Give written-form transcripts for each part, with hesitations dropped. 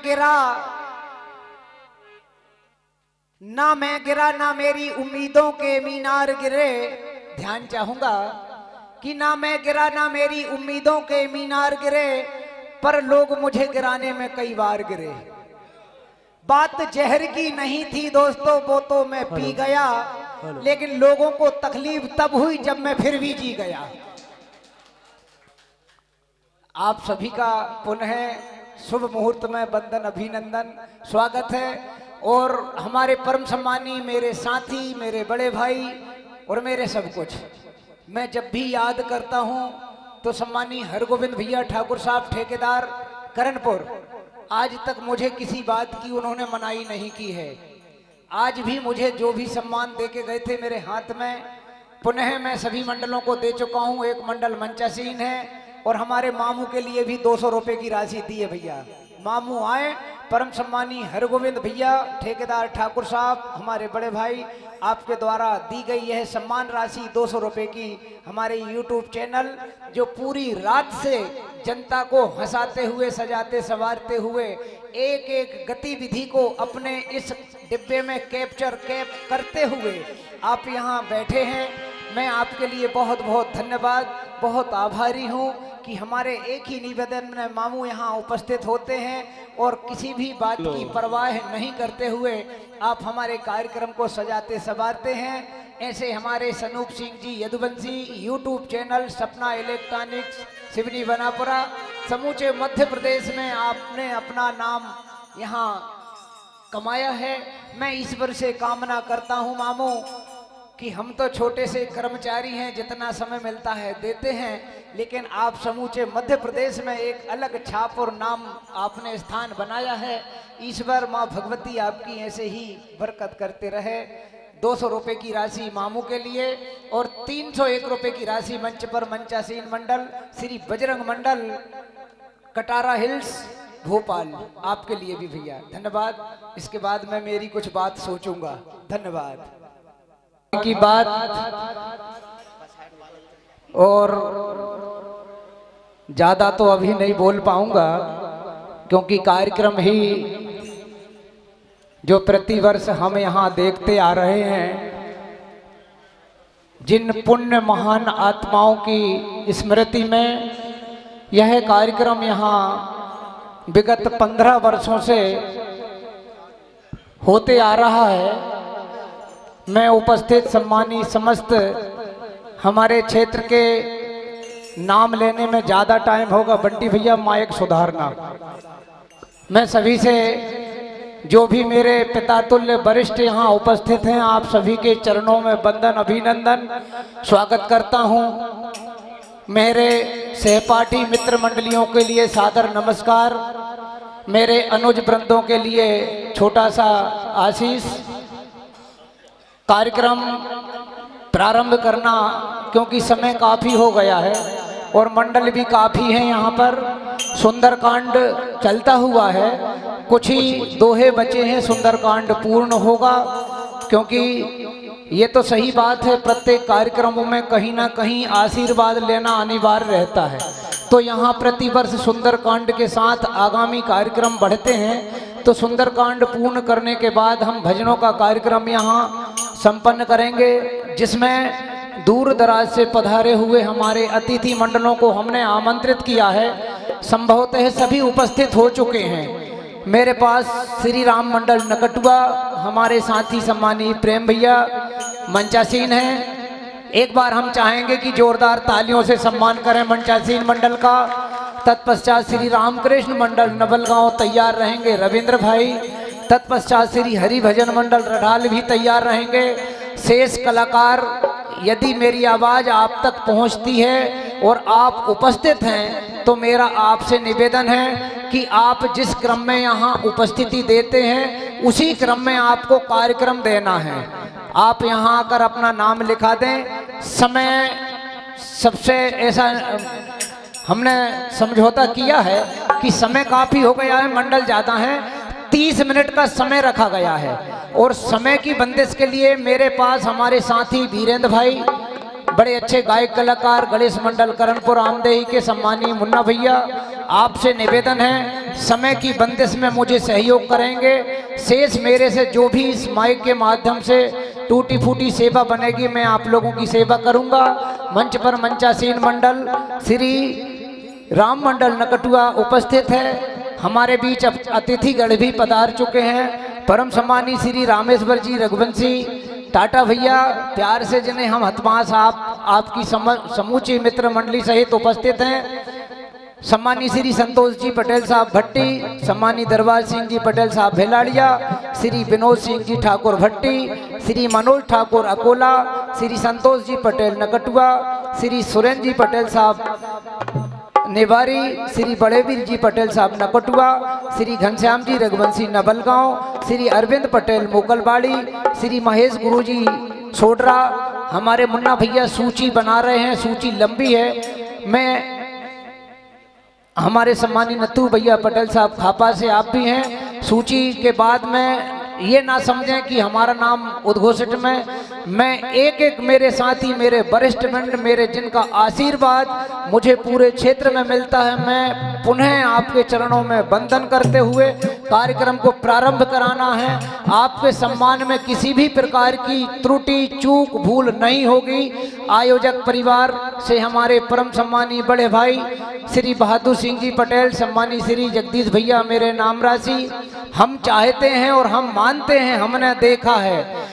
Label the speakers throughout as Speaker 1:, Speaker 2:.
Speaker 1: गिरा ना मैं गिरा ना मेरी उम्मीदों के मीनार गिरे। ध्यान चाहूंगा कि ना मैं गिरा ना मेरी उम्मीदों के मीनार गिरे, पर लोग मुझे गिराने में कई बार गिरे। बात जहर की नहीं थी दोस्तों, वो तो मैं पी गया, लेकिन लोगों को तकलीफ तब हुई जब मैं फिर भी जी गया। आप सभी का पुनः शुभ मुहूर्त में वंदन अभिनंदन स्वागत है। और हमारे परम सम्मानी मेरे साथी, मेरे बड़े भाई और मेरे सब कुछ, मैं जब भी याद करता हूं तो सम्मानी हरगोविंद भैया ठाकुर साहब ठेकेदार करणपुर, आज तक मुझे किसी बात की उन्होंने मनाही नहीं की है। आज भी मुझे जो भी सम्मान देके गए थे मेरे हाथ में, पुनः मैं सभी मंडलों को दे चुका हूं। एक मंडल मंचासीन है और हमारे मामू के लिए भी 200 रुपए की राशि दी है भैया। मामू आए, परम सम्मानी हरगोविंद भैया ठेकेदार ठाकुर साहब, हमारे बड़े भाई, आपके द्वारा दी गई यह सम्मान राशि 200 रुपए की हमारे यूट्यूब चैनल, जो पूरी रात से जनता को हंसाते हुए, सजाते संवारते हुए, एक एक गतिविधि को अपने इस डिब्बे में कैप्चर करते हुए आप यहाँ बैठे हैं। मैं आपके लिए बहुत बहुत धन्यवाद, बहुत आभारी हूँ कि हमारे एक ही निवेदन में मामू यहाँ उपस्थित होते हैं और किसी भी बात की परवाह नहीं करते हुए आप हमारे कार्यक्रम को सजाते संवारते हैं। ऐसे हमारे सनूप सिंह जी यदुवंशी यूट्यूब चैनल सपना इलेक्ट्रॉनिक्स सिवनी बनापुरा, समूचे मध्य प्रदेश में आपने अपना नाम यहाँ कमाया है। मैं ईश्वर से कामना करता हूँ मामू कि हम तो छोटे से कर्मचारी हैं, जितना समय मिलता है देते हैं, लेकिन आप समूचे मध्य प्रदेश में एक अलग छाप और नाम आपने स्थान बनाया है। ईश्वर माँ भगवती आपकी ऐसे ही बरकत करते रहे। 200 रुपए की राशि मामू के लिए और 301 रुपए की राशि मंच पर मंचासीन मंडल श्री बजरंग मंडल कटारा हिल्स भोपाल, आपके लिए भी भैया धन्यवाद। इसके बाद मैं मेरी कुछ बात सोचूंगा। धन्यवाद की बात और ज्यादा तो अभी नहीं बोल पाऊंगा, क्योंकि कार्यक्रम ही जो प्रतिवर्ष हम यहाँ देखते आ रहे हैं, जिन पुण्य महान आत्माओं की स्मृति में यह कार्यक्रम यहाँ विगत 15 वर्षों से होते आ रहा है। मैं उपस्थित सम्मानी समस्त हमारे क्षेत्र के नाम लेने में ज़्यादा टाइम होगा, बंटी भैया माइक सुधारना। मैं सभी से, जो भी मेरे पिता तुल्य वरिष्ठ यहाँ उपस्थित हैं, आप सभी के चरणों में वंदन अभिनंदन स्वागत करता हूँ। मेरे सहपाठी मित्र मंडलियों के लिए सादर नमस्कार, मेरे अनुज वृंदों के लिए छोटा सा आशीष। कार्यक्रम प्रारंभ करना, क्योंकि समय काफ़ी हो गया है और मंडल भी काफ़ी है यहाँ पर। सुंदरकांड चलता हुआ है, कुछ ही दोहे बचे हैं, सुंदरकांड पूर्ण होगा। क्योंकि ये तो सही बात है, प्रत्येक कार्यक्रमों में कहीं ना कहीं आशीर्वाद लेना अनिवार्य रहता है। तो यहाँ प्रतिवर्ष सुंदरकांड के साथ आगामी कार्यक्रम बढ़ते हैं। तो सुंदरकांड पूर्ण करने के बाद हम भजनों का कार्यक्रम यहाँ संपन्न करेंगे, जिसमें दूर दराज से पधारे हुए हमारे अतिथि मंडलों को हमने आमंत्रित किया है। संभवतः सभी उपस्थित हो चुके हैं। मेरे पास श्री राम मंडल नकटुआ, हमारे साथी सम्मानी प्रेम भैया मंचासीन हैं। एक बार हम चाहेंगे कि जोरदार तालियों से सम्मान करें मंचासीन मंडल का। तत्पश्चात श्री रामकृष्ण मंडल नवलगांव तैयार रहेंगे, रविंद्र भाई। तत्पश्चात श्री हरि भजन मंडल रडाल भी तैयार रहेंगे। शेष कलाकार, यदि मेरी आवाज़ आप तक पहुंचती है और आप उपस्थित हैं, तो मेरा आपसे निवेदन है कि आप जिस क्रम में यहाँ उपस्थिति देते हैं, उसी क्रम में आपको कार्यक्रम देना है। आप यहाँ आकर अपना नाम लिखा दें। समय सबसे ऐसा हमने समझौता किया है कि समय काफ़ी हो गया है, मंडल ज़्यादा है, 30 मिनट का समय रखा गया है। और समय की बंदिश के लिए मेरे पास हमारे साथी वीरेंद्र भाई, बड़े अच्छे गायक कलाकार, गणेश मंडल करणपुर आमदेही के सम्मानीय मुन्ना भैया, आपसे निवेदन है समय की बंदिश में मुझे सहयोग करेंगे। शेष मेरे से जो भी इस माइक के माध्यम से टूटी फूटी सेवा बनेगी मैं आप लोगों की सेवा करूंगा। मंच पर मंचासीन मंडल श्री राम मंडल नकटुआ उपस्थित है। हमारे बीच अतिथिगण भी पधार चुके हैं। परम सम्मानी श्री रामेश्वर जी रघुवंशी टाटा भैया प्यार से जिन्हें हम हतमास आपकी समूची मित्र मंडली सहित उपस्थित हैं। सम्मानी श्री संतोष जी पटेल साहब भट्टी, सम्मानी दरबार सिंह जी पटेल साहब भेलाड़िया, श्री विनोद सिंह जी ठाकुर भट्टी, श्री मनोज ठाकुर अकोला, श्री संतोष जी पटेल नकटुआ, श्री सुरेंद्र जी पटेल साहब नेवारी, श्री बड़ेवीर जी पटेल साहब नकटुआ, श्री घनश्याम जी रघुवंशी नवलगांव, श्री अरविंद पटेल मोकलबाड़ी, श्री महेश गुरु जी सोडरा। हमारे मुन्ना भैया सूची बना रहे हैं, सूची लंबी है। मैं हमारे सम्मानी नत्थू भैया पटेल साहब खापा से आप भी हैं। सूची के बाद में ये ना समझें कि हमारा नाम उद्घोषित में मैं एक एक मेरे साथी मेरे वरिष्ठ मित्र मेरे जिनका आशीर्वाद मुझे पूरे क्षेत्र में मिलता है, मैं पुनः आपके चरणों में वंदन करते हुए कार्यक्रम को प्रारंभ कराना है। आपके सम्मान में किसी भी प्रकार की त्रुटि चूक भूल नहीं होगी। आयोजक परिवार से हमारे परम सम्मानी बड़े भाई श्री बहादुर सिंह जी पटेल, सम्मानी श्री जगदीश भैया मेरे नाम राशि, हम चाहते हैं और हम मानते हैं, हमने देखा है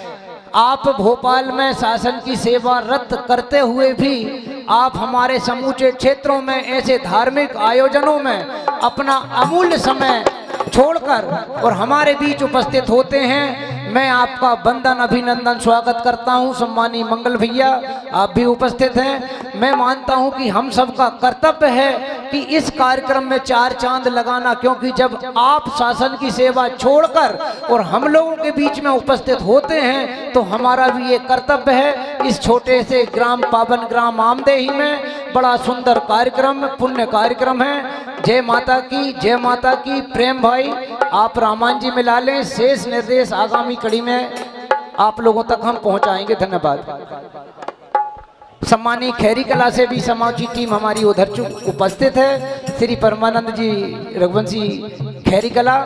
Speaker 1: आप भोपाल में शासन की सेवा रत करते हुए भी आप हमारे समूचे क्षेत्रों में ऐसे धार्मिक आयोजनों में अपना अमूल्य समय छोड़कर और हमारे बीच उपस्थित होते हैं। मैं आपका वंदन अभिनंदन स्वागत करता हूं। सम्मानी मंगल भैया आप भी उपस्थित हैं। मैं मानता हूं कि हम सबका कर्तव्य है कि इस कार्यक्रम में चार चांद लगाना, क्योंकि जब आप शासन की सेवा छोड़कर और हम लोगों के बीच में उपस्थित होते हैं तो हमारा भी ये कर्तव्य है। इस छोटे से ग्राम पावन ग्राम आमदेही में बड़ा सुंदर कार्यक्रम पुण्य कार्यक्रम है। जय माता की। प्रेम भाई आप रामान जी मिला लें। शेष निर्देश आगामी कड़ी में आप लोगों तक हम पहुंचाएंगे। धन्यवाद। सम्मानी खैरी कला से भी समूची टीम हमारी उधर उपस्थित है। श्री परमानंद जी रघुवंशी खैरी कला,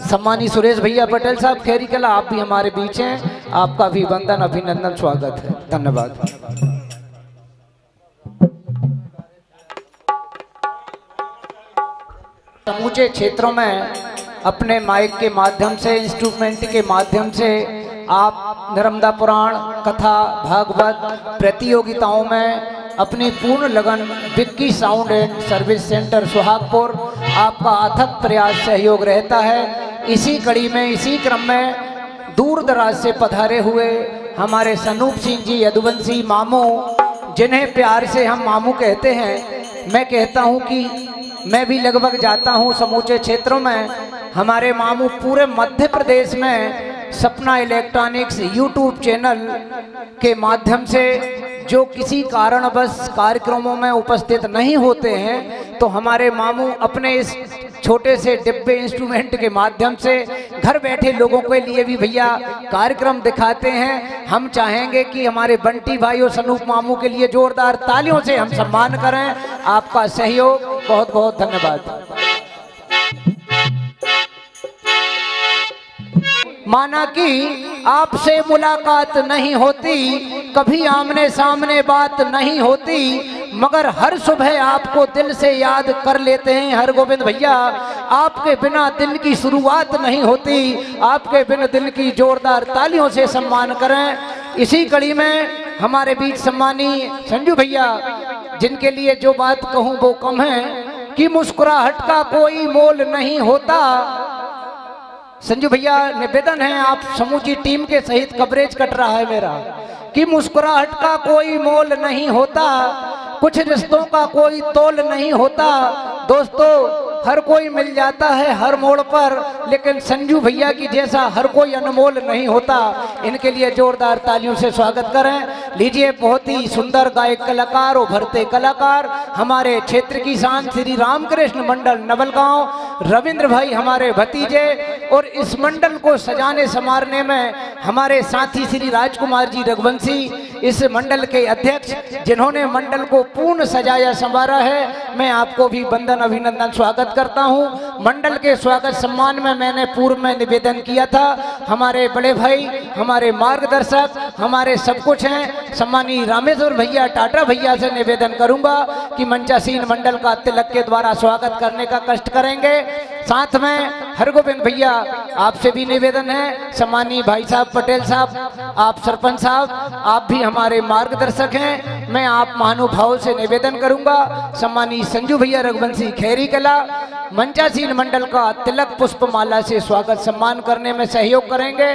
Speaker 1: सम्मानी सुरेश भैया पटेल साहब खैरी कला आप भी हमारे बीच हैं। आपका भी वंदन अभिनंदन स्वागत है। धन्यवाद। समूचे क्षेत्रों में अपने माइक के माध्यम से इंस्ट्रूमेंट के माध्यम से आप नर्मदा पुराण कथा भागवत प्रतियोगिताओं में अपनी पूर्ण लगन Vicky sound and service centre Suhagpur आपका अथक प्रयास सहयोग रहता है। इसी कड़ी में इसी क्रम में दूर दराज से पधारे हुए हमारे सनूप सिंह जी यदुवंशी मामू, जिन्हें प्यार से हम मामू कहते हैं। मैं कहता हूं कि मैं भी लगभग जाता हूं समूचे क्षेत्रों में। हमारे मामू पूरे मध्य प्रदेश में सपना इलेक्ट्रॉनिक्स यूट्यूब चैनल के माध्यम से जो किसी कारणवश कार्यक्रमों में उपस्थित नहीं होते हैं तो हमारे मामू अपने इस छोटे से डिब्बे इंस्ट्रूमेंट के माध्यम से घर बैठे लोगों के लिए भी भैया कार्यक्रम दिखाते हैं। हम चाहेंगे कि हमारे बंटी भाई और सनूप मामू के लिए जोरदार तालियों से हम सम्मान करें। आपका सहयोग बहुत बहुत धन्यवाद। माना कि आपसे मुलाकात नहीं होती, कभी आमने सामने बात नहीं होती, मगर हर सुबह आपको दिल से याद कर लेते हैं हर गोविंद भैया। आपके बिना दिन की शुरुआत नहीं होती। आपके बिना दिन की जोरदार तालियों से सम्मान करें। इसी कड़ी में हमारे बीच सम्मानी संजू भैया, जिनके लिए जो बात कहूँ वो कम है कि मुस्कुराहट का कोई मोल नहीं होता। संजू भैया निवेदन है, आप समूची टीम के सहित कवरेज कट रहा है मेरा, कि मुस्कुराहट का कोई मोल नहीं होता, कुछ रिश्तों का कोई तोल नहीं होता। दोस्तों हर कोई मिल जाता है हर मोड़ पर, लेकिन संजू भैया की जैसा हर कोई अनमोल नहीं होता। इनके लिए जोरदार तालियों से स्वागत करें। लीजिए, बहुत ही सुंदर गायक कलाकार उभरते कलाकार हमारे क्षेत्र की शान श्री रामकृष्ण मंडल नवलगांव रविंद्र भाई हमारे भतीजे, और इस मंडल को सजाने संवारने में हमारे साथी श्री राजकुमार जी रघुवंशी, इस मंडल के अध्यक्ष जिन्होंने मंडल को पूर्ण सजाया संवारा है, मैं आपको भी वंदन अभिनंदन स्वागत करता हूं। मंडल के स्वागत सम्मान में मैंने पूर्व में निवेदन किया था, हमारे बड़े भाई, हमारे मार्गदर्शक, हमारे सब कुछ हैं, सम्मानीय रामेश्वर भैया, टाटा भैया से निवेदन करूंगा कि मंचासीन मंडल का तिलक के द्वारा स्वागत करने का कष्ट करेंगे। साथ में हरगोविंद भैया आपसे भी निवेदन है, सम्मानीय भाई साहब पटेल साहब, आप सरपंच साहब, आप भी हमारे मार्गदर्शक हैं, मैं आप महानुभाव से निवेदन करूंगा। सम्मानीय संजू भैया रघुवंशी खैरी कला मंचासीन मंडल का तिलक पुष्पमाला से स्वागत सम्मान करने में सहयोग करेंगे।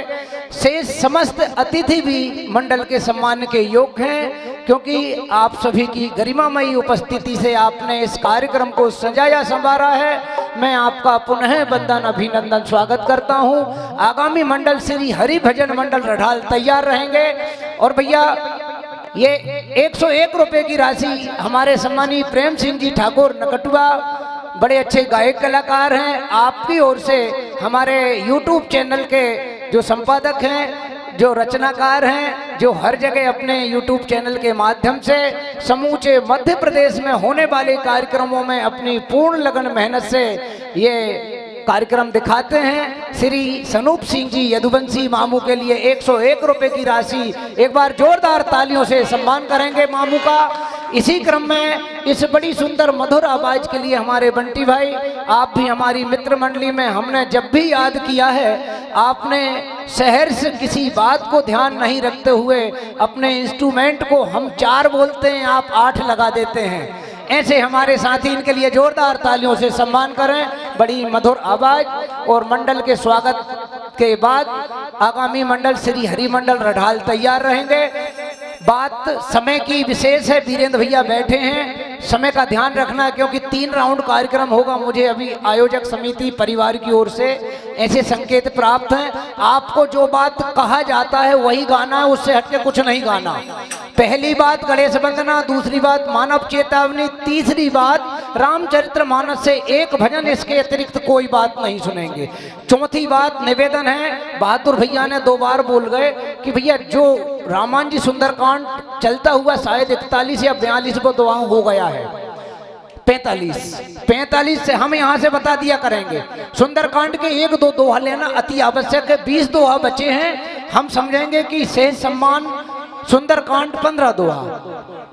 Speaker 1: शेष समस्त अतिथि भी मंडल के सम्मान के योग्य हैं, क्योंकि आप सभी की गरिमामयी उपस्थिति से आपने इस कार्यक्रम को सजाया संवारा है। मैं आपका पुनः वंदन अभिनंदन स्वागत करता हूं। आगामी मंडल श्री हरि भजन मंडल रढ़ाल तैयार रहेंगे। और भैया ये 101 रुपए की राशि हमारे सम्मानीय प्रेम सिंह जी ठाकुर नकटुआ, बड़े अच्छे गायक कलाकार हैं, आपकी ओर से हमारे YouTube चैनल के जो संपादक हैं, जो रचनाकार हैं, जो हर जगह अपने YouTube चैनल के माध्यम से समूचे मध्य प्रदेश में होने वाले कार्यक्रमों में अपनी पूर्ण लगन मेहनत से ये कार्यक्रम दिखाते हैं, श्री सनूप सिंह जी यदुवंशी मामू के लिए 101 रुपए की राशि एक बार जोरदार तालियों से सम्मान करेंगे मामू का। इसी क्रम में इस बड़ी सुंदर मधुर आवाज के लिए हमारे बंटी भाई, आप भी हमारी मित्र मंडली में हमने जब भी याद किया है, आपने शहर से किसी बात को ध्यान नहीं रखते हुए अपने इंस्ट्रूमेंट को हम 4 बोलते हैं, आप 8 लगा देते हैं। ऐसे हमारे साथी, इनके लिए जोरदार तालियों से सम्मान करें। बड़ी मधुर आवाज। और मंडल के स्वागत के बाद आगामी मंडल श्री हरि मंडल रढ़ाल तैयार रहेंगे। बात समय की विशेष है, वीरेंद्र भैया बैठे हैं, समय का ध्यान रखना, क्योंकि 3 राउंड कार्यक्रम होगा। मुझे अभी आयोजक समिति परिवार की ओर से ऐसे संकेत प्राप्त हैं, आपको जो बात कहा जाता है वही गाना है, उससे हटके कुछ नहीं गाना। पहली बात गणेश वंदना, दूसरी बात मानव चेतावनी, तीसरी बात रामचरितमानस से एक भजन, इसके अतिरिक्त कोई बात नहीं सुनेंगे। चौथी बात निवेदन है, बहादुर भैया ने 2 बार बोल गए कि भैया जो रामायण जी सुंदरकांड चलता हुआ शायद 41 या 42 को दुआ हो गया है, 45 से हम यहाँ से बता दिया करेंगे। सुंदरकांड के 1-2 दोहा लेना अति आवश्यक है, 20 दोहा बचे हैं। हम समझेंगे कि शेष सम्मान सुंदरकांड 15 दोहा,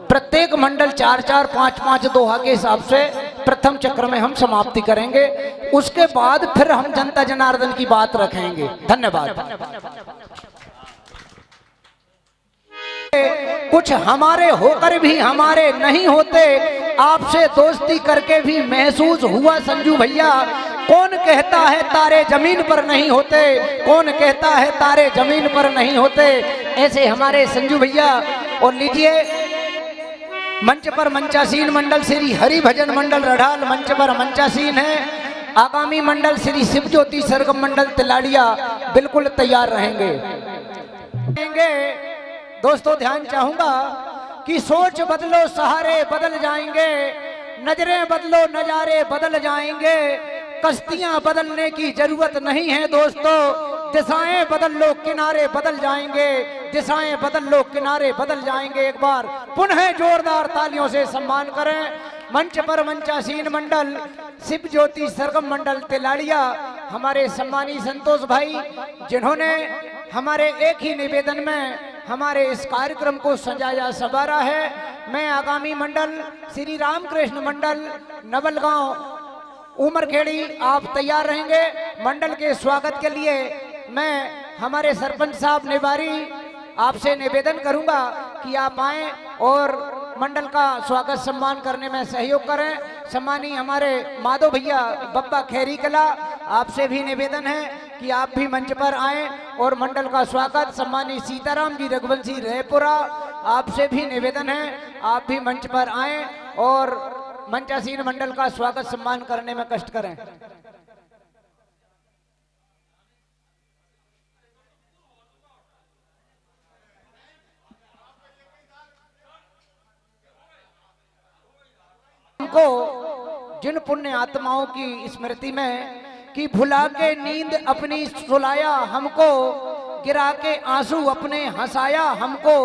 Speaker 1: प्रत्येक मंडल 4-4, 5-5 दोहा के हिसाब से प्रथम चक्र में हम समाप्ति करेंगे। उसके बाद फिर हम जनता जनार्दन की बात रखेंगे। धन्यवाद। कुछ हमारे होकर भी हमारे नहीं होते, आपसे दोस्ती करके भी महसूस हुआ संजू भैया। कौन कहता है तारे जमीन पर नहीं होते, कौन कहता है तारे जमीन पर नहीं होते, ऐसे हमारे संजू भैया। और लीजिए मंच पर मंचासीन मंडल श्री हरि भजन मंडल रढ़ाल मंच पर मंचासीन है। आगामी मंडल श्री शिव ज्योति सरगम मंडल तिलाड़िया बिल्कुल तैयार रहेंगे। दोस्तों ध्यान चाहूंगा कि सोच बदलो सहारे बदल जाएंगे, नजरें बदलो नजारे बदल जाएंगे, कश्तियां बदलने की जरूरत नहीं है दोस्तों, दिशाएं बदल लो किनारे बदल जाएंगे, दिशाएं बदल लो किनारे बदल जाएंगे। एक बार पुनः जोरदार तालियों से सम्मान करें। मंच पर मंचासीन मंडल शिव ज्योति सरगम मंडल तिलाड़िया, हमारे सम्मानी संतोष भाई, जिन्होंने हमारे एक ही निवेदन में हमारे इस कार्यक्रम को सजाया संवारा है। मैं आगामी मंडल श्री रामकृष्ण मंडल नवलगांव उमरखेड़ी, आप तैयार रहेंगे मंडल के स्वागत के लिए। मैं हमारे सरपंच साहब निवारी आपसे निवेदन करूंगा कि आप आएं और मंडल का स्वागत सम्मान करने में सहयोग करें। सम्मानीय हमारे माधव भैया बब्बा खैरी कला, आपसे भी निवेदन है कि आप भी मंच पर आएं और मंडल का स्वागत। सम्मानीय सीताराम जी रघुवंशी रेपुरा, आपसे भी निवेदन है आप भी मंच पर आएं और मंचासीन मंडल का स्वागत सम्मान करने में कष्ट करें। हमको जिन पुण्य आत्माओं की स्मृति में कि भुला के नींद अपनी सुलाया हमको, गिरा के आंसू अपने हंसाया हमको,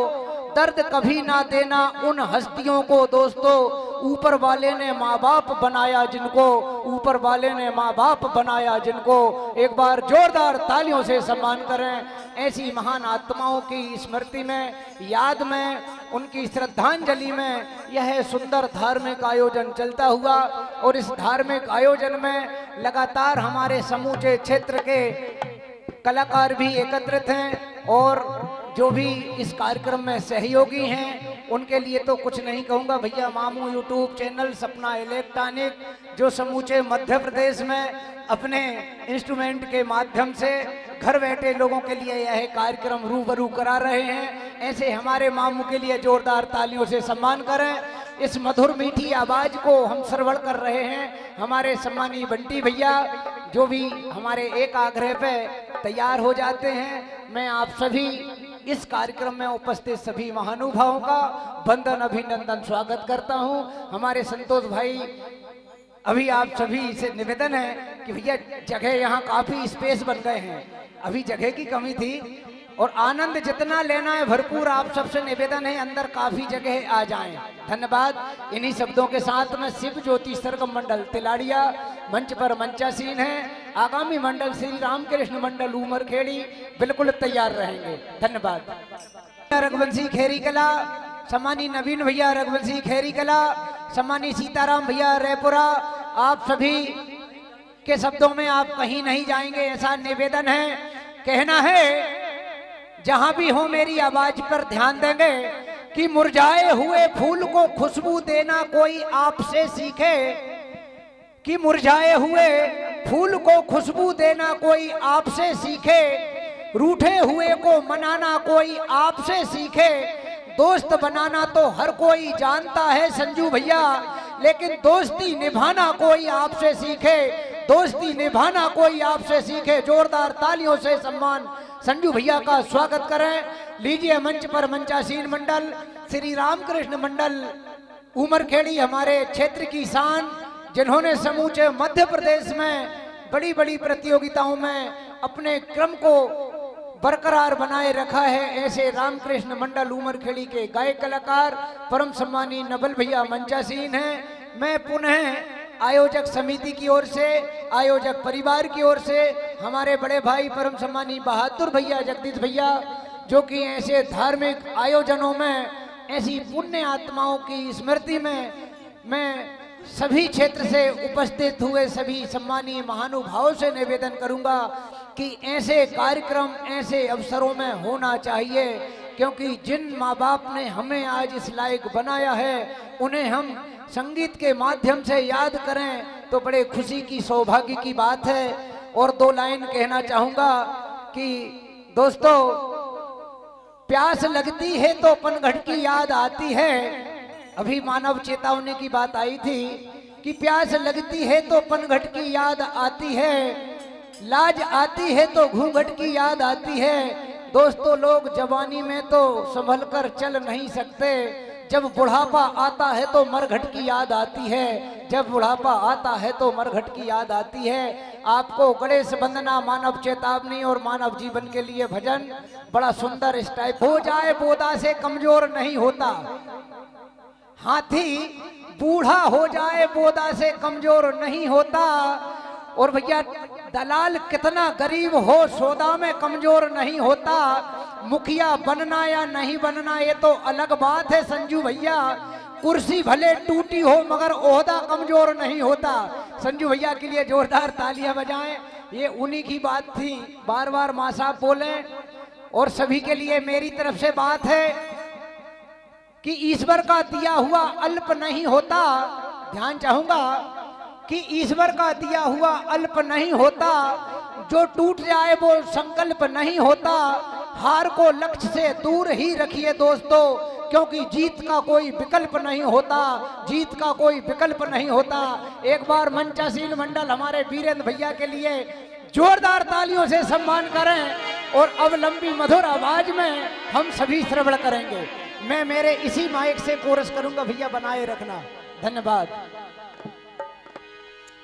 Speaker 1: दर्द कभी ना देना उन हस्तियों को दोस्तों, ऊपर वाले ने माँ बाप बनाया जिनको, ऊपर वाले ने माँ बाप बनाया जिनको। एक बार जोरदार तालियों से सम्मान करें। ऐसी महान आत्माओं की स्मृति में, याद में, उनकी श्रद्धांजलि में यह सुंदर धार्मिक आयोजन चलता हुआ। और इस धार्मिक आयोजन में लगातार हमारे समूचे क्षेत्र के कलाकार भी एकत्रित हैं और जो भी इस कार्यक्रम में सहयोगी हैं उनके लिए तो कुछ नहीं कहूँगा भैया। मामू यूट्यूब चैनल, सपना इलेक्ट्रॉनिक, जो समूचे मध्य प्रदेश में अपने इंस्ट्रूमेंट के माध्यम से घर बैठे लोगों के लिए यह कार्यक्रम रूबरू करा रहे हैं, ऐसे हमारे मामू के लिए जोरदार तालियों से सम्मान करें। इस मधुर मीठी आवाज को हम श्रवण कर रहे हैं हमारे सम्मानीय बंटी भैया, जो भी हमारे एक आग्रह पे तैयार हो जाते हैं। मैं आप सभी इस कार्यक्रम में उपस्थित सभी महानुभावों का वंदन अभिनंदन स्वागत करता हूं। हमारे संतोष भाई, अभी आप सभी से निवेदन है कि भैया जगह यहाँ काफी स्पेस बन गए हैं, अभी जगह की कमी थी और आनंद जितना लेना है भरपूर, आप सबसे निवेदन है अंदर काफी जगह आ जाएं। धन्यवाद। इन्हीं शब्दों के साथ में शिव ज्योति सरगम मंडल तिलाड़िया मंच पर मंचासीन है। आगामी मंडल श्री रामकृष्ण मंडल उमरखेड़ी बिल्कुल तैयार रहेंगे। धन्यवाद। रघुवंशी खेरी कला, सम्मानी नवीन भैया रघुवंशी खेरी कला, सम्मानी सीताराम भैया रेपुरा, आप सभी के शब्दों में आप कहीं नहीं जाएंगे ऐसा निवेदन है। कहना है जहां भी हो मेरी आवाज पर ध्यान देंगे कि मुरझाए हुए फूल को खुशबू देना कोई आपसे सीखे, कि मुरझाए हुए फूल को खुशबू देना कोई आपसे सीखे, रूठे हुए को मनाना कोई आपसे सीखे। दोस्त बनाना तो हर कोई जानता है संजू भैया, लेकिन दोस्ती निभाना कोई आपसे सीखे, दोस्ती निभाना कोई आपसे सीखे। जोरदार तालियों से सम्मान संजू भैया का स्वागत करें। लीजिए मंच पर मंचासीन मंडल श्री रामकृष्ण मंडल उमरखेड़ी, हमारे क्षेत्र की शान, जिन्होंने समूचे मध्य प्रदेश में बड़ी बड़ी प्रतियोगिताओं में अपने क्रम को बरकरार बनाए रखा है, ऐसे रामकृष्ण मंडल उमरखेड़ी के गायक कलाकार परम सम्मानी नवल भैया मंचासीन हैं। मैं पुनः आयोजक समिति की ओर से, आयोजक परिवार की ओर से, हमारे बड़े भाई परम सम्मानी बहादुर भैया जगदीश भैया, जो कि ऐसे धार्मिक आयोजनों में, ऐसी पुण्य आत्माओं की स्मृति में मैं सभी क्षेत्र से उपस्थित हुए सभी सम्मानीय महानुभावों से निवेदन करूंगा कि ऐसे कार्यक्रम ऐसे अवसरों में होना चाहिए, क्योंकि जिन माँ बाप ने हमें आज इस लायक बनाया है उन्हें हम संगीत के माध्यम से याद करें तो बड़े खुशी की, सौभाग्य की बात है। और दो लाइन कहना चाहूंगा कि दोस्तों, प्यास लगती है तो पनघट की याद आती है। अभी मानव चेतावनी की बात आई थी कि प्यास लगती है तो पनघट की याद आती है, लाज आती है तो घूंघट की याद आती है। दोस्तों, लोग जवानी में तो संभल कर चल नहीं सकते, जब बुढ़ापा आता है तो मरघट की याद आती है, जब बुढ़ापा आता है तो मरघट की याद आती है। आपको गणेश वंदना, मानव चेतावनी और मानव जीवन के लिए भजन बड़ा सुंदर इस टाइप। हो जाए बोदा से कमजोर नहीं होता, हाथी बूढ़ा हो जाए बोदा से कमजोर नहीं होता। और भैया दलाल कितना गरीब हो सौदा में कमजोर नहीं होता। मुखिया बनना या नहीं बनना ये तो अलग बात है संजू भैया, कुर्सी भले टूटी हो मगर ओहदा कमजोर नहीं होता। संजू भैया के लिए जोरदार तालियां बजाएं, ये उन्हीं की बात थी, बार बार मां साहब बोले। और सभी के लिए मेरी तरफ से बात है कि ईश्वर का दिया हुआ अल्प नहीं होता। ध्यान चाहूंगा कि ईश्वर का दिया हुआ अल्प नहीं होता, जो टूट जाए वो संकल्प नहीं होता। हार को लक्ष्य से दूर ही रखिए दोस्तों, क्योंकि जीत का कोई विकल्प नहीं होता, जीत का कोई विकल्प नहीं होता। एक बार मंचासीन मंडल हमारे वीरेंद्र भैया के लिए जोरदार तालियों से सम्मान करें और अब लंबी मधुर आवाज में हम सभी श्रवण करेंगे। मैं मेरे इसी माइक से कोरस करूंगा, भैया बनाए रखना। धन्यवाद।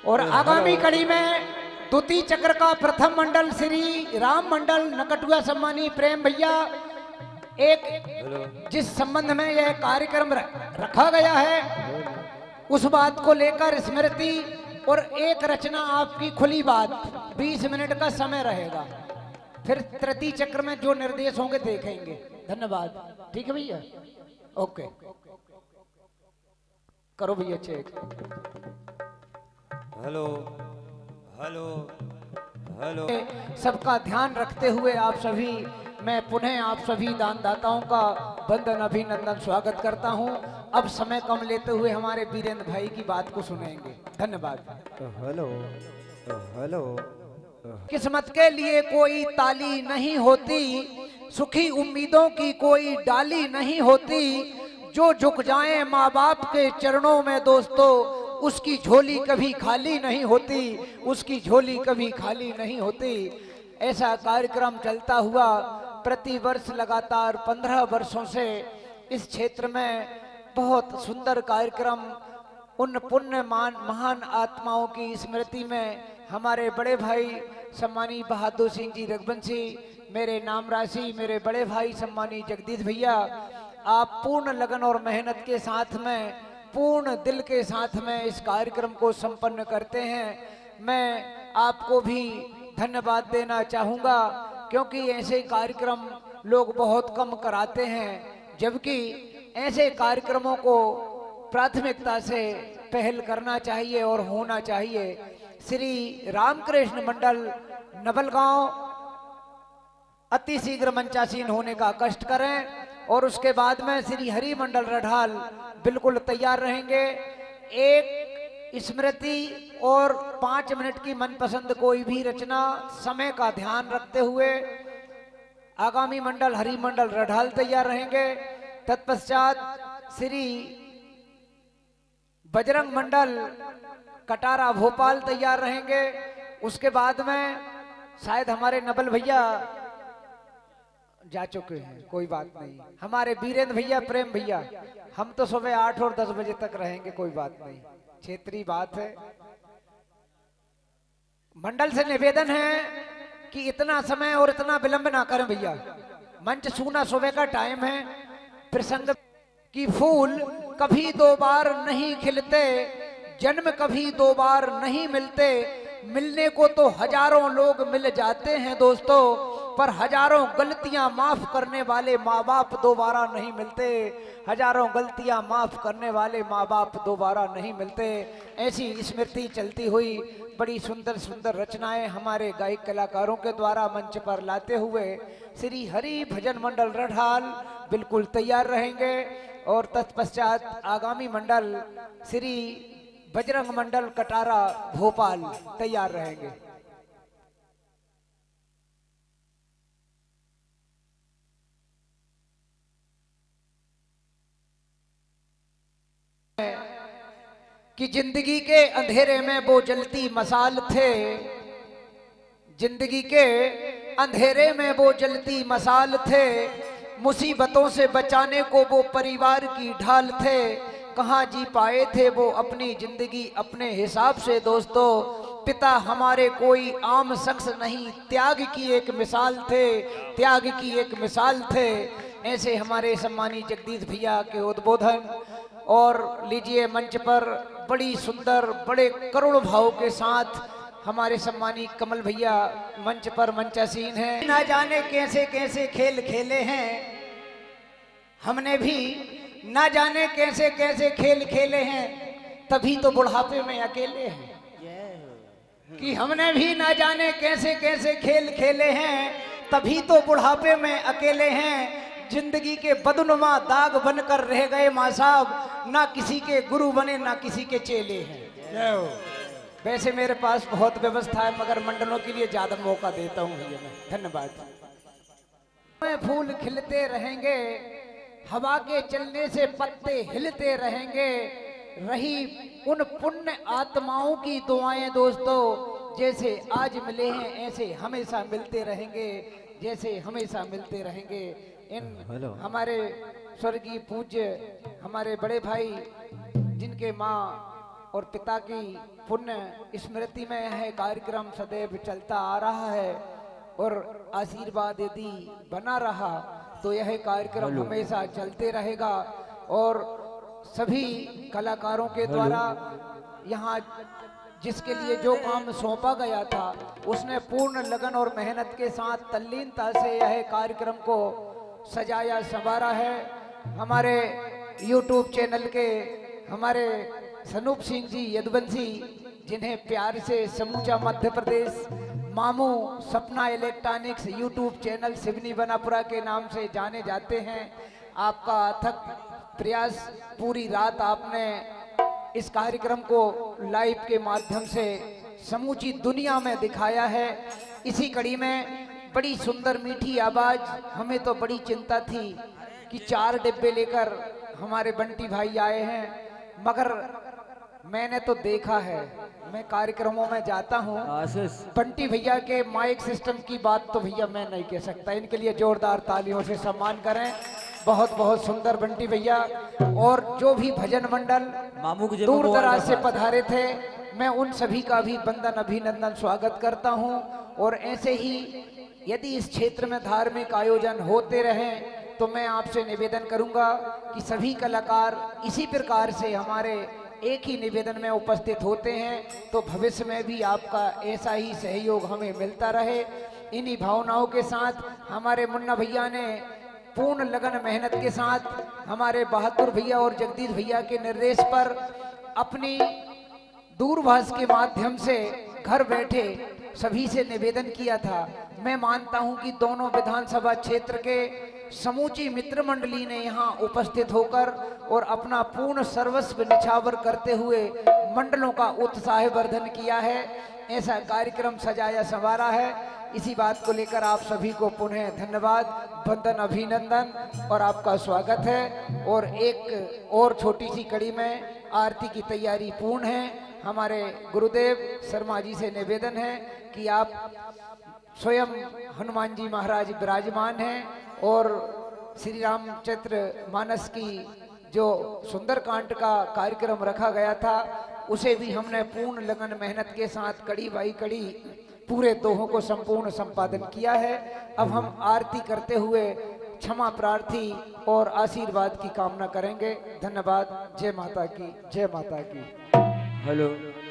Speaker 1: और आगामी कड़ी में द्वितीय चक्र का प्रथम मंडल श्री राम मंडल नकटुआ सम्मानी प्रेम भैया, एक जिस संबंध में यह कार्यक्रम रखा गया है उस बात को लेकर स्मृति और एक रचना आपकी खुली बात 20 मिनट का समय रहेगा, फिर तृतीय चक्र में जो निर्देश होंगे देखेंगे। धन्यवाद। ठीक है भैया, ओके करो भैया चेक।
Speaker 2: Hello hello hello.
Speaker 1: सबका ध्यान रखते हुए आप सभी, मैं पुनः आप सभी दानदाताओं का वंदन अभिनंदन स्वागत करता हूं। अब समय कम लेते हुए हमारे वीरेंद्र भाई की बात को सुनेंगे। धन्यवाद।
Speaker 2: Hello hello.
Speaker 1: किस्मत के लिए कोई ताली नहीं होती, सुखी उम्मीदों की कोई डाली नहीं होती, जो झुक जाए माँ बाप के चरणों में दोस्तों उसकी झोली कभी खाली नहीं होती, उसकी झोली कभी खाली नहीं होती। ऐसा कार्यक्रम चलता हुआ प्रति वर्ष लगातार 15 वर्षों से इस क्षेत्र में बहुत सुंदर कार्यक्रम उन पुण्यमान महान आत्माओं की स्मृति में हमारे बड़े भाई सम्मानी बहादुर सिंह जी रघुवंशी, मेरे नाम राशि मेरे बड़े भाई सम्मानी जगदीश भैया, आप पूर्ण लगन और मेहनत के साथ में, पूर्ण दिल के साथ में इस कार्यक्रम को संपन्न करते हैं। मैं आपको भी धन्यवाद देना चाहूँगा क्योंकि ऐसे कार्यक्रम लोग बहुत कम कराते हैं, जबकि ऐसे कार्यक्रमों को प्राथमिकता से पहल करना चाहिए और होना चाहिए। श्री रामकृष्ण मंडल नवलगांव अति शीघ्र मंचासीन होने का कष्ट करें और उसके बाद में श्री हरि मंडल रढ़ाल बिल्कुल तैयार रहेंगे। एक स्मृति और 5 मिनट की मनपसंद कोई भी रचना समय का ध्यान रखते हुए आगामी मंडल हरि मंडल रढ़ाल तैयार रहेंगे। तत्पश्चात श्री बजरंग मंडल कटारा भोपाल तैयार रहेंगे। उसके बाद में शायद हमारे नबल भैया जा चुके हैं, कोई बात नहीं, हमारे वीरेंद्र भैया प्रेम भैया, हम तो सुबह 8 और 10 बजे तक रहेंगे, कोई बात नहीं, क्षेत्रीय बात है। मंडल से निवेदन है कि इतना समय और इतना विलंब ना करें भैया, मंच सूना सुबह का टाइम है। प्रसंग की फूल कभी 2 बार नहीं खिलते, जन्म कभी 2 बार नहीं मिलते, मिलने को तो हजारों लोग मिल जाते हैं दोस्तों, पर हजारों गलतियां माफ करने वाले माँ बाप दोबारा नहीं मिलते, हजारों गलतियां माफ करने वाले माँ बाप दोबारा नहीं मिलते। ऐसी स्मृति चलती हुई बड़ी सुंदर सुंदर रचनाएं हमारे गायक कलाकारों के द्वारा मंच पर लाते हुए श्री हरि भजन मंडल रढ़ाल बिल्कुल तैयार रहेंगे और तत्पश्चात आगामी मंडल श्री बजरंग मंडल कटारा भोपाल तैयार रहेंगे। कि जिंदगी के अंधेरे में वो जलती मसाल थे, जिंदगी के अंधेरे में वो जलती मसाल थे, मुसीबतों से बचाने को वो परिवार की ढाल थे, कहाँ जी पाए थे वो अपनी जिंदगी अपने हिसाब से दोस्तों, पिता हमारे कोई आम शख्स नहीं, त्याग की एक मिसाल थे, त्याग की एक मिसाल थे। ऐसे हमारे सम्मानी जगदीश भैया के उद्बोधन और लीजिए मंच पर बड़ी सुंदर बड़े करुण भाव के साथ हमारे सम्मानी कमल भैया मंच पर मंचासीन हैं। ना जाने कैसे कैसे खेल खेले हैं हमने भी, ना जाने कैसे कैसे खेल खेले हैं, तभी तो बुढ़ापे में अकेले हैं। कि हमने भी ना जाने कैसे कैसे खेल खेले हैं, तभी तो बुढ़ापे में अकेले हैं। जिंदगी के बदनुमा दाग बनकर रह गए माँ साहब, ना किसी के गुरु बने ना किसी के चेले हैं। वैसे मेरे पास बहुत व्यवस्था है मगर मंडलों के लिए ज्यादा मौका देता हूँ भैया मैं। धन्यवाद। फूल खिलते रहेंगे, हवा के चलने से पत्ते हिलते रहेंगे, रही उन पुण्य आत्माओं की दुआएं दोस्तों, जैसे आज मिले हैं ऐसे हमेशा मिलते रहेंगे, जैसे हमेशा मिलते रहेंगे। इन हमारे स्वर्गीय पूज्य हमारे बड़े भाई जिनके माँ और पिता की पुण्य स्मृति में यह कार्यक्रम सदैव चलता आ रहा है और आशीर्वाद यदि बना रहा तो यह कार्यक्रम हमेशा चलते रहेगा और सभी कलाकारों के द्वारा यहाँ जिसके लिए जो काम सौंपा गया था उसने पूर्ण लगन और मेहनत के साथ तल्लीनता से यह कार्यक्रम को सजाया संवारा है। हमारे YouTube चैनल के हमारे सनूप सिंह जी यदुवंशी, जिन्हें प्यार से समूचा मध्य प्रदेश मामू सपना electronics YouTube channel Seoni Banapura के नाम से जाने जाते हैं, आपका अथक प्रयास, पूरी रात आपने इस कार्यक्रम को लाइव के माध्यम से समूची दुनिया में दिखाया है। इसी कड़ी में बड़ी सुंदर मीठी आवाज, हमें तो बड़ी चिंता थी कि 4 डिब्बे लेकर हमारे बंटी भाई आए हैं, मगर मैंने तो देखा है, मैं कार्यक्रमों में जाता हूँ, बंटी भैया के माइक सिस्टम की बात तो भैया मैं नहीं कह सकता। इनके लिए जोरदार तालियों से सम्मान करें। बहुत बहुत सुंदर बंटी भैया और जो भी भजन मंडल दूर दराज से पधारे थे, मैं उन सभी का भी वंदन अभिनंदन स्वागत करता हूं। और ऐसे ही यदि इस क्षेत्र में धार्मिक आयोजन होते रहें तो मैं आपसे निवेदन करूंगा कि सभी कलाकार इसी प्रकार से हमारे एक ही निवेदन में उपस्थित होते हैं तो भविष्य में भी आपका ऐसा ही सहयोग हमें मिलता रहे। इन्हीं भावनाओं के साथ हमारे मुन्ना भैया ने पूर्ण लगन मेहनत के साथ हमारे बहादुर भैया और जगदीश भैया के निर्देश पर अपनी दूरभाष के माध्यम से घर बैठे सभी से निवेदन किया था। मैं मानता हूं कि दोनों विधानसभा क्षेत्र के समूची मित्र मंडली ने यहाँ उपस्थित होकर और अपना पूर्ण सर्वस्व निछावर करते हुए मंडलों का उत्साह वर्धन किया है। ऐसा कार्यक्रम सजाया संवारा है। इसी बात को लेकर आप सभी को पुनः धन्यवाद, वंदन अभिनंदन और आपका स्वागत है। और एक और छोटी सी कड़ी में आरती की तैयारी पूर्ण है। हमारे गुरुदेव शर्मा जी से निवेदन है कि आप स्वयं हनुमान जी महाराज विराजमान हैं और श्री रामचरित्र मानस की जो सुंदरकांड का कार्यक्रम रखा गया था उसे भी हमने पूर्ण लगन मेहनत के साथ कड़ी बाई कड़ी पूरे दोहों को संपूर्ण संपादन किया है। अब हम आरती करते हुए क्षमा प्रार्थी और आशीर्वाद की कामना करेंगे। धन्यवाद। जय माता की, जय माता की।
Speaker 2: हेलो।